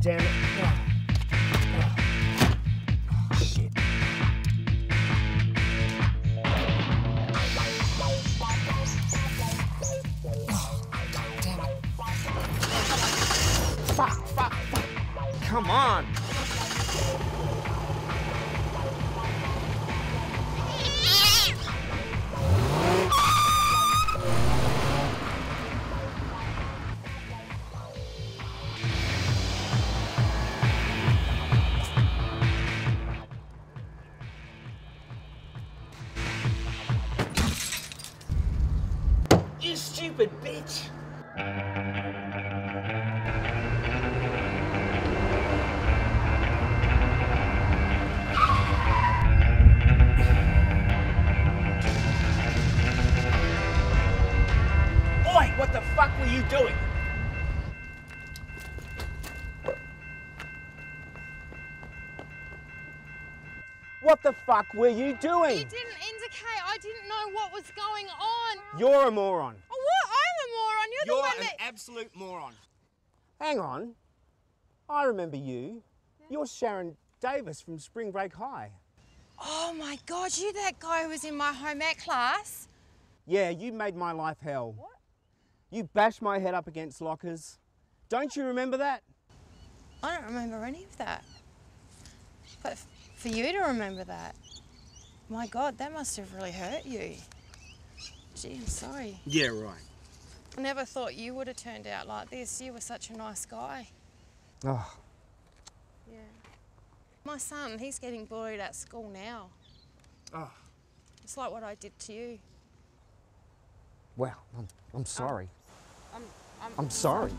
damn it. Shit. Fuck. Come on. You stupid bitch! Oi, what the fuck were you doing? What the fuck were you doing? You didn't indicate. I didn't know what was going on. You're a moron. Oh, what? I'm a moron. You're the one You're that... an absolute moron. Hang on. I remember you. Yeah. You're Sharon Davis from Spring Break High. Oh my God, you that guy who was in my home ec class? Yeah, you made my life hell. What? You bashed my head up against lockers. Don't you remember that? I don't remember any of that. But for you to remember that, my God, that must have really hurt you. Gee, I'm sorry. Yeah, right. I never thought you would have turned out like this. You were such a nice guy. Oh. Yeah. My son, he's getting bullied at school now. Oh. It's like what I did to you. Well, I'm sorry. I'm I'm sorry.